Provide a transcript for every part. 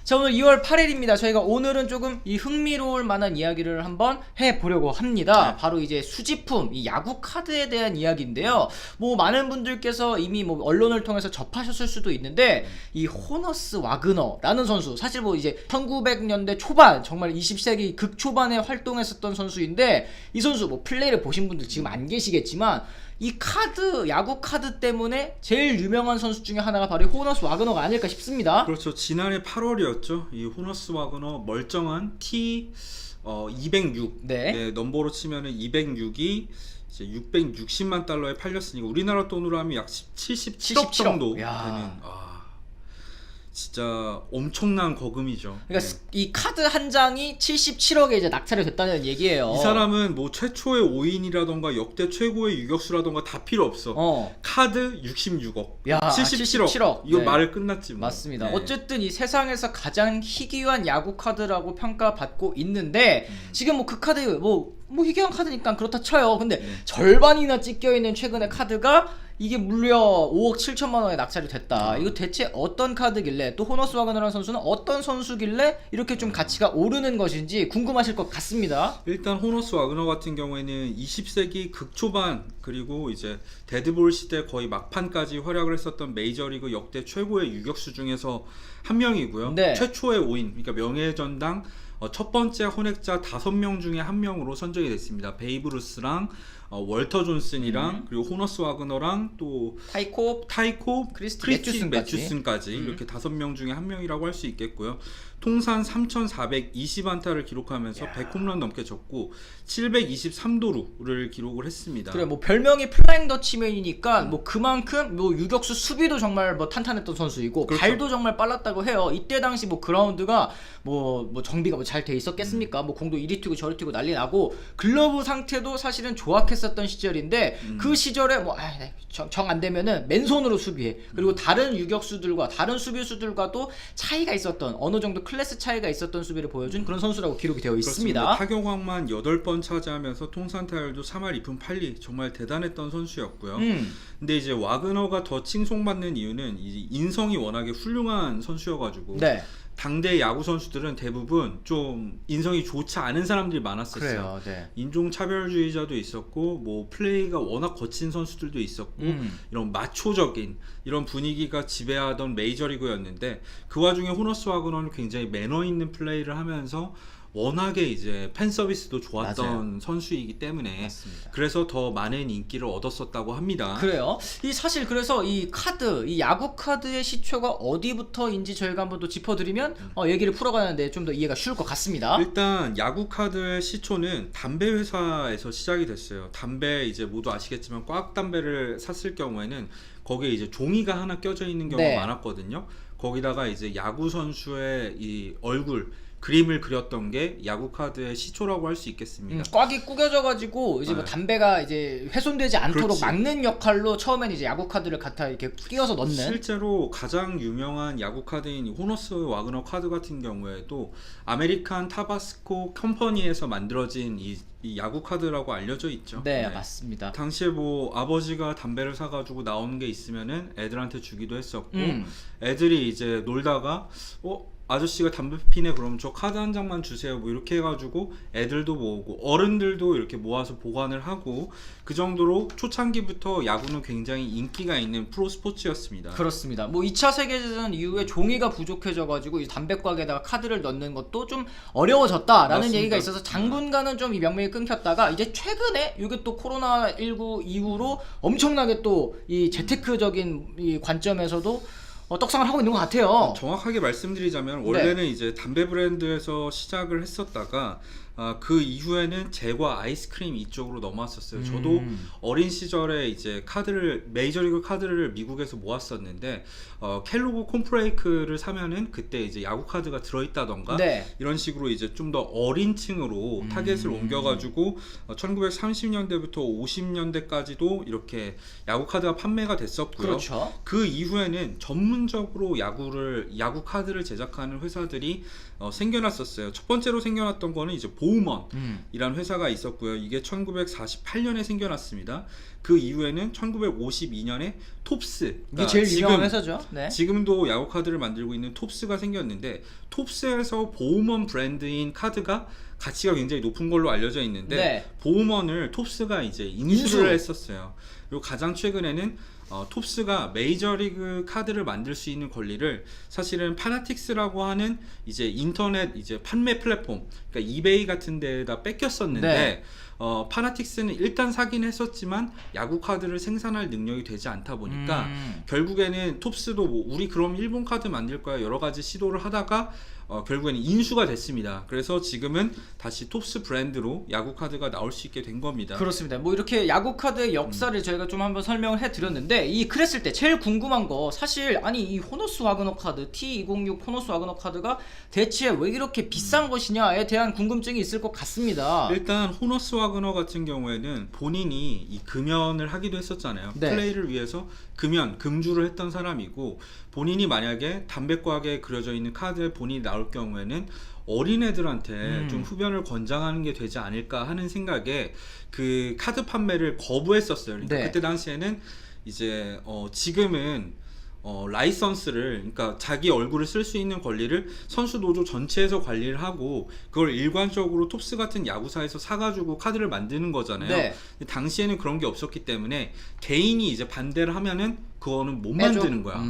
자, 오늘 2월 8일입니다. 저희가 오늘은 조금 이 흥미로울 만한 이야기를 한번 해보려고 합니다. 바로 이제 수집품, 이 야구 카드에 대한 이야기인데요. 뭐 많은 분들께서 이미 뭐 언론을 통해서 접하셨을 수도 있는데, 이 호너스 와그너라는 선수, 사실 뭐 이제 1900년대 초반, 정말 20세기 극초반에 활동했었던 선수인데, 이 선수 뭐 플레이를 보신 분들 지금 안 계시겠지만, 이 카드, 야구 카드 때문에 제일 유명한 선수 중에 하나가 바로 호너스 와그너가 아닐까 싶습니다. 그렇죠. 지난해 8월이었죠. 이 호너스 와그너 멀쩡한 T 206 네. 넘버로 치면은 206이 이제 660만 달러에 팔렸으니까 우리나라 돈으로 하면 약 77억 정도 되는 진짜 엄청난 거금이죠. 그러니까 이 카드 한 장이 77억에 이제 낙찰이 됐다는 얘기예요. 이 사람은 뭐 최초의 5인이라던가 역대 최고의 유격수라던가 다 필요 없어. 카드 66억, 야, 77억. 이거 네. 말 끝났지 뭐. 맞습니다. 네. 어쨌든 이 세상에서 가장 희귀한 야구 카드라고 평가받고 있는데, 지금 뭐 그 카드 뭐 희귀한 카드니까 그렇다 쳐요. 근데 절반이나 찢겨 있는 최근의 카드가 이게 무려 5억 7천만 원에 낙찰이 됐다. 이거 대체 어떤 카드길래, 또 호너스 와그너라는 선수는 어떤 선수길래 이렇게 좀 가치가 오르는 것인지 궁금하실 것 같습니다. 일단 호너스 와그너 같은 경우에는 20세기 극초반 그리고 이제 데드볼 시대 거의 막판까지 활약을 했었던 메이저리그 역대 최고의 유격수 중에서 한 명이고요. 네. 최초의 5인, 그러니까 명예전당 첫 번째 혼액자 5명 중에 한 명으로 선정이 됐습니다. 베이브 루스랑 월터 존슨이랑 그리고 호너스 와그너랑 또 타이콥, 크리스티 매튜슨까지 이렇게 5명 중에 한 명이라고 할 수 있겠고요. 통산 3,420안타를 기록하면서 100홈런 넘게 쳤고 723도루를 기록을 했습니다. 그래, 뭐 별명이 플라잉 더치맨이니까 뭐 그만큼 뭐 유격수 수비도 정말 뭐 탄탄했던 선수이고, 그렇죠. 발도 정말 빨랐다고 해요. 이때 당시 뭐 그라운드가 뭐 정비가 뭐 잘 돼 있었겠습니까? 뭐 공도 이리 튀고 저리 튀고 난리 나고, 글러브 상태도 사실은 조악했었던 시절인데, 그 시절에 뭐 정 안 되면은 맨손으로 수비해. 그리고 다른 유격수들과 다른 수비수들과도 차이가 있었던, 어느 정도 클래스 차이가 있었던 수비를 보여준 그런 선수라고 기록이 되어 있습니다. 그렇습니다. 타격왕만 8번 차지하면서 통산 타율도 3할 2푼 8리, 정말 대단했던 선수였고요. 근데 이제 와그너가 더 칭송받는 이유는 이제 인성이 워낙에 훌륭한 선수여가지고 네. 당대 야구 선수들은 대부분 좀 인성이 좋지 않은 사람들이 많았었어요. 그래요. 네. 인종차별주의자도 있었고, 뭐 플레이가 워낙 거친 선수들도 있었고, 이런 마초적인 이런 분위기가 지배하던 메이저리그였는데, 그 와중에 호너스 와그너는 굉장히 매너 있는 플레이를 하면서 워낙에 이제 팬 서비스도 좋았던 선수이기 때문에, 맞습니다. 그래서 더 많은 인기를 얻었었다고 합니다. 그래요. 이 사실 그래서 이 카드, 이 야구 카드의 시초가 어디부터인지 저희가 한번 또 짚어드리면 얘기를 풀어가는데 좀 더 이해가 쉬울 것 같습니다. 일단 야구 카드의 시초는 담배 회사에서 시작이 됐어요. 담배 이제 모두 아시겠지만 꽉 담배를 샀을 경우에는 거기에 이제 종이가 하나 껴져 있는 경우가 많았거든요. 거기다가 이제 야구 선수의 이 얼굴 그림을 그렸던 게 야구 카드의 시초라고 할 수 있겠습니다. 꽉이 구겨져가지고 이제 뭐 담배가 이제 훼손되지 않도록 막는 역할로 처음엔 이제 야구 카드를 갖다 이렇게 끼워서 넣는. 실제로 가장 유명한 야구 카드인 호너스 와그너 카드 같은 경우에도 아메리칸 타바스코 컴퍼니에서 만들어진 이 야구 카드라고 알려져 있죠. 네, 맞습니다. 당시에 뭐 아버지가 담배를 사가지고 나오는 게 있으면은 애들한테 주기도 했었고, 애들이 이제 놀다가 아저씨가 담배 피네, 그럼 저 카드 한 장만 주세요, 뭐 이렇게 해가지고 애들도 모으고 어른들도 이렇게 모아서 보관을 하고, 그 정도로 초창기부터 야구는 굉장히 인기가 있는 프로 스포츠였습니다. 그렇습니다. 뭐 2차 세계대전 이후에 종이가 부족해져가지고 이 담배곽에다가 카드를 넣는 것도 좀 어려워졌다라는 맞습니다. 얘기가 있어서 당분간은 좀 이 명맥이 끊겼다가, 이제 최근에 이게 또 코로나19 이후로 엄청나게 또 이 재테크적인 이 관점에서도 떡상을 하고 있는 것 같아요. 정확하게 말씀드리자면 원래는 이제 담배 브랜드에서 시작을 했었다가 그 이후에는 제과 아이스크림 이쪽으로 넘어왔었어요. 저도 어린 시절에 이제 메이저리그 카드를 미국에서 모았었는데, 켈로그 콘프레이크를 사면은 그때 이제 야구 카드가 들어있다던가 이런 식으로 이제 좀 더 어린 층으로 타겟을 옮겨가지고 1930년대부터 50년대까지도 이렇게 야구 카드가 판매가 됐었고요. 그렇죠. 그 이후에는 전문적으로 야구 카드를 제작하는 회사들이 생겨났었어요. 첫 번째로 생겨났던 거는 이제 보우먼이라는 회사가 있었고요. 이게 1948년에 생겨났습니다. 그 이후에는 1952년에 톱스, 이게 제일 유명한 회사죠. 네. 지금도 야구 카드를 만들고 있는 톱스가 생겼는데, 톱스에서 보우먼 브랜드인 카드가 가치가 굉장히 높은 걸로 알려져 있는데, 네. 보우먼을 톱스가 이제 인수를 했었어요. 그리고 가장 최근에는 톱스가 메이저리그 카드를 만들 수 있는 권리를 사실은 파나틱스라고 하는 이제 인터넷 이제 판매 플랫폼, 그러니까 이베이 같은 데에다 뺏겼었는데, 네. 파나틱스는 일단 사긴 했었지만 야구 카드를 생산할 능력이 되지 않다 보니까 결국에는 톱스도 뭐 우리 그럼 일본 카드 만들 거야 여러 가지 시도를 하다가 결국에는 인수가 됐습니다. 그래서 지금은 다시 톱스 브랜드로 야구 카드가 나올 수 있게 된 겁니다. 그렇습니다. 뭐 이렇게 야구 카드의 역사를 저희가 좀 한번 설명을 해드렸는데, 이 그랬을 때 제일 궁금한 거, 사실 아니 이 호너스 와그너 카드 T206 호너스 와그너 카드가 대체 왜 이렇게 비싼 것이냐에 대한 궁금증이 있을 것 같습니다. 일단 호너스 와그너 같은 경우에는 본인이 이 금연을 하기도 했었잖아요. 네. 플레이를 위해서 금주를 했던 사람이고, 본인이 만약에 담배과에 그려져 있는 카드에 본인이 나올 경우에는 어린애들한테 좀 흡연을 권장하는 게 되지 않을까 하는 생각에 그 카드 판매를 거부했었어요. 그러니까 네. 그때 당시에는 이제 지금은 라이선스를, 그러니까 자기 얼굴을 쓸 수 있는 권리를 선수 노조 전체에서 관리를 하고 그걸 일관적으로 톱스 같은 야구사에서 사가지고 카드를 만드는 거잖아요. 네. 근데 당시에는 그런 게 없었기 때문에 개인이 이제 반대를 하면은 그거는 못 빼줘. 만드는 거야.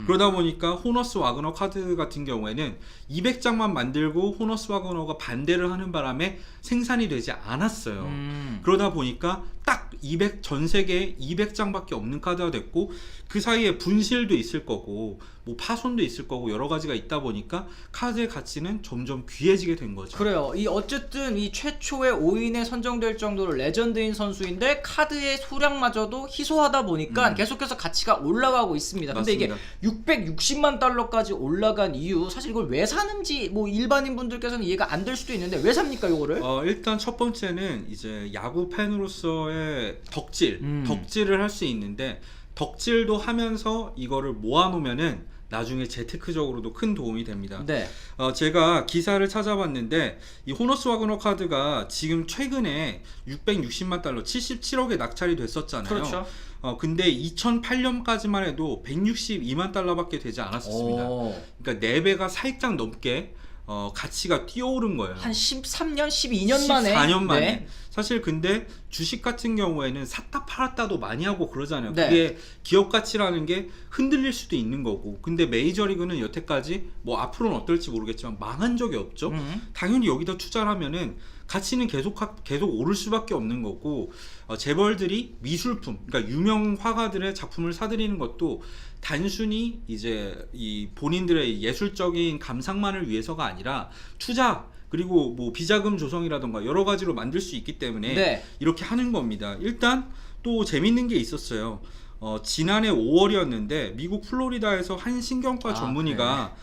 그러다 보니까 호너스 와그너 카드 같은 경우에는 200장만 만들고 호너스 와그너가 반대를 하는 바람에 생산이 되지 않았어요. 그러다 보니까 딱 전 세계에 200장밖에 없는 카드가 됐고, 그 사이에 분실도 있을 거고 뭐 파손도 있을 거고 여러 가지가 있다 보니까 카드의 가치는 점점 귀해지게 된 거죠. 그래요. 이 어쨌든 이 최초의 5인에 선정될 정도로 레전드인 선수인데 카드의 수량마저도 희소하다 보니까 계속해서 가치가 올라가고 있습니다. 근데 이게 맞습니다. 660만 달러까지 올라간 이유, 사실 이걸 왜 사는지 뭐 일반인 분들께서는 이해가 안 될 수도 있는데 왜 삽니까 이거를? 일단 첫 번째는 이제 야구 팬으로서의 덕질을 할 수 있는데, 덕질도 하면서 이거를 모아놓으면은 나중에 재테크적으로도 큰 도움이 됩니다. 네. 제가 기사를 찾아봤는데 이 호너스 와그너 카드가 지금 최근에 660만 달러 77억에 낙찰이 됐었잖아요. 그렇죠. 근데 2008년까지만 해도 162만 달러밖에 되지 않았었습니다. 그러니까 4배가 살짝 넘게 가치가 뛰어오른 거예요. 한 13년, 12년 만에. 14년 만에. 네. 사실 근데 주식 같은 경우에는 샀다 팔았다도 많이 하고 그러잖아요. 네. 그게 기업 가치라는 게 흔들릴 수도 있는 거고. 근데 메이저리그는 여태까지 뭐 앞으로는 어떨지 모르겠지만 망한 적이 없죠. 당연히 여기다 투자를 하면은 가치는 계속 오를 수밖에 없는 거고, 재벌들이 미술품, 그러니까 유명 화가들의 작품을 사들이는 것도 단순히 이제 이 본인들의 예술적인 감상만을 위해서가 아니라 투자, 그리고 뭐 비자금 조성이라던가 여러 가지로 만들 수 있기 때문에 네. 이렇게 하는 겁니다. 일단 또 재밌는 게 있었어요. 지난해 5월이었는데 미국 플로리다에서 한 신경과 전문의가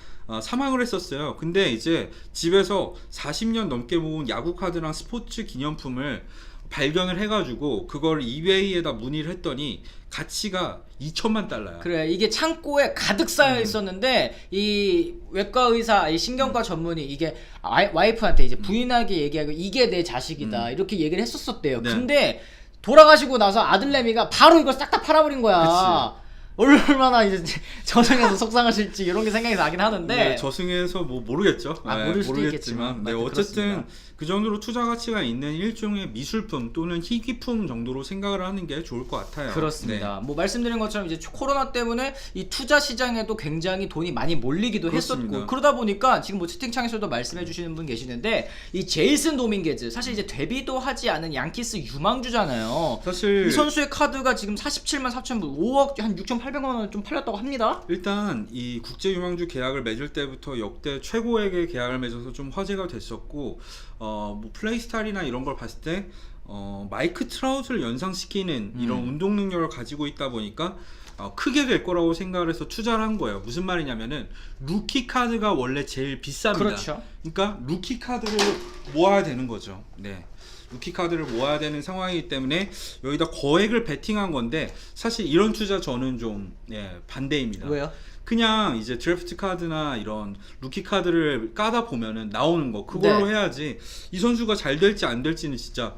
사망을 했었어요. 근데 이제 집에서 40년 넘게 모은 야구 카드랑 스포츠 기념품을 발견을 해가지고 그걸 이베이에다 문의를 했더니 가치가 2천만 달러야. 그래, 이게 창고에 가득 쌓여 있었는데 이 외과 의사, 이 신경과 전문의, 이게 와이프한테 이제 부인하게 얘기하고 이게 내 자식이다 이렇게 얘기를 했었었대요. 네. 근데 돌아가시고 나서 아들내미가 바로 이걸 싹 다 팔아버린 거야. 얼마나 이제 저승에서 속상하실지 이런 게 생각이 나긴 하는데. 네, 저승에서 뭐 모르겠죠. 모를 수도 있겠지만. 네, 어쨌든 그렇습니다. 그 정도로 투자 가치가 있는 일종의 미술품 또는 희귀품 정도로 생각을 하는 게 좋을 것 같아요. 그렇습니다. 뭐 말씀드린 것처럼 이제 코로나 때문에 이 투자 시장에도 굉장히 돈이 많이 몰리기도 그렇습니다. 했었고, 그러다 보니까 지금 뭐 채팅창에서도 말씀해 주시는 분 계시는데, 이 제이슨 도밍게즈, 사실 이제 데뷔도 하지 않은 양키스 유망주잖아요. 사실 이 선수의 카드가 지금 47만 4천 불, 5억 한 6,800만 원 좀 팔렸다고 합니다. 일단 이 국제 유망주 계약을 맺을 때부터 역대 최고액의 계약을 맺어서 좀 화제가 됐었고, 뭐 플레이스타일이나 이런 걸 봤을 때 마이크 트라웃을 연상시키는 이런 운동 능력을 가지고 있다 보니까 크게 될 거라고 생각을 해서 투자를 한 거예요. 무슨 말이냐면은 루키 카드가 원래 제일 비쌉니다. 그렇죠. 그러니까 루키 카드를 모아야 되는 거죠. 네. 루키 카드를 모아야 되는 상황이기 때문에 여기다 거액을 베팅한 건데 사실 이런 투자 저는 좀 반대입니다. 왜요? 그냥 이제 드래프트 카드나 이런 루키 카드를 까다 보면은 나오는 거 그걸로 해야지 이 선수가 잘 될지 안 될지는 진짜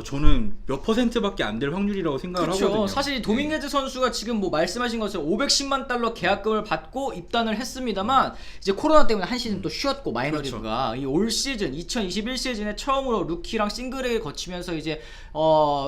저는 몇 %밖에 안 될 확률이라고 생각을 하거든요. 사실 도밍게즈 선수가 지금 뭐 말씀하신 것처럼 510만 달러 계약금을 받고 입단을 했습니다만 이제 코로나 때문에 한 시즌 또 쉬었고 마이너리그가 이 올 시즌 2021 시즌에 처음으로 루키랑 싱글을 거치면서 이제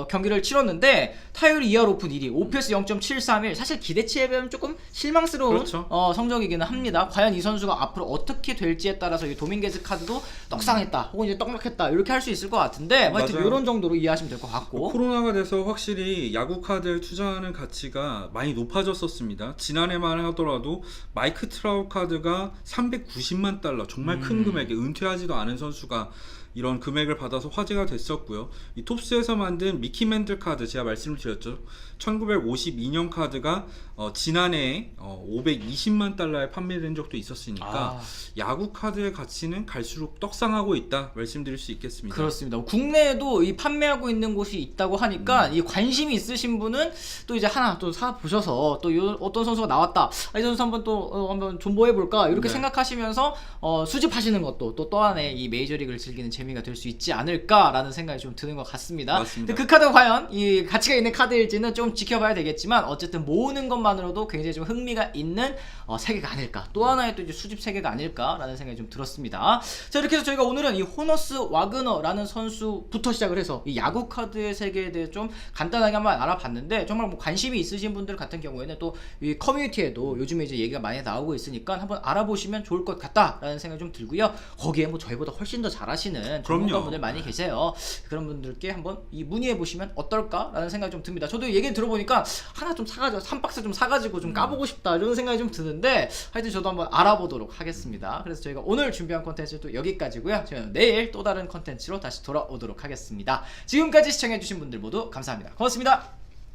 경기를 치렀는데 타율 2할 오픈 1위, OPS 0.731. 사실 기대치에 비하면 조금 실망스러운 성적이기는 합니다. 과연 이 선수가 앞으로 어떻게 될지에 따라서 이 도밍게즈 카드도 떡상했다 혹은 이제 떡락했다 이렇게 할 수 있을 것 같은데 하여튼 이런 정도로 이해하시면 될 것 같고, 코로나가 돼서 확실히 야구 카드를 투자하는 가치가 많이 높아졌었습니다. 지난해만 하더라도 마이크 트라웃 카드가 390만 달러, 정말 큰 금액에 은퇴하지도 않은 선수가 이런 금액을 받아서 화제가 됐었고요. 이 톱스에서 만든 미키 맨들 카드 제가 말씀을 드렸죠. 1952년 카드가 지난해에 520만 달러에 판매된 적도 있었으니까 야구 카드의 가치는 갈수록 떡상하고 있다 말씀드릴 수 있겠습니다. 그렇습니다. 국내에도 이 판매하고 있는 곳이 있다고 하니까 이 관심이 있으신 분은 또 이제 하나 또 사 보셔서 또 어떤 선수가 나왔다, 이 선수 한번 또 한번 존버해 볼까 이렇게 생각하시면서 수집하시는 것도 또 하나의 이 메이저리그를 즐기는 재미가 될 수 있지 않을까라는 생각이 좀 드는 것 같습니다. 맞습니다. 근데 그 카드가 과연 이 가치가 있는 카드일지는 좀 지켜봐야 되겠지만 어쨌든 모으는 것만으로도 굉장히 좀 흥미가 있는 세계가 아닐까, 또 하나의 또 이제 수집 세계가 아닐까라는 생각이 좀 들었습니다. 자, 이렇게 해서 저희가 오늘은 이 호너스 와그너라는 선수부터 시작을 해서 이 야구 카드의 세계에 대해 좀 간단하게 한번 알아봤는데, 정말 뭐 관심이 있으신 분들 같은 경우에는 또 이 커뮤니티에도 요즘에 이제 얘기가 많이 나오고 있으니까 한번 알아보시면 좋을 것 같다라는 생각이 좀 들고요. 거기에 뭐 저희보다 훨씬 더 잘하시는 전문가분들 많이 계세요. 그런 분들께 한번 이 문의해 보시면 어떨까라는 생각이 좀 듭니다. 저도 얘기 들어보니까 하나 좀 사가지고 3박스 좀 사가지고 좀 까보고 싶다 이런 생각이 좀 드는데, 하여튼 저도 한번 알아보도록 하겠습니다. 그래서 저희가 오늘 준비한 콘텐츠는 또 여기까지고요. 저희는 내일 또 다른 콘텐츠로 다시 돌아오도록 하겠습니다. 지금까지 시청해주신 분들 모두 감사합니다. 고맙습니다.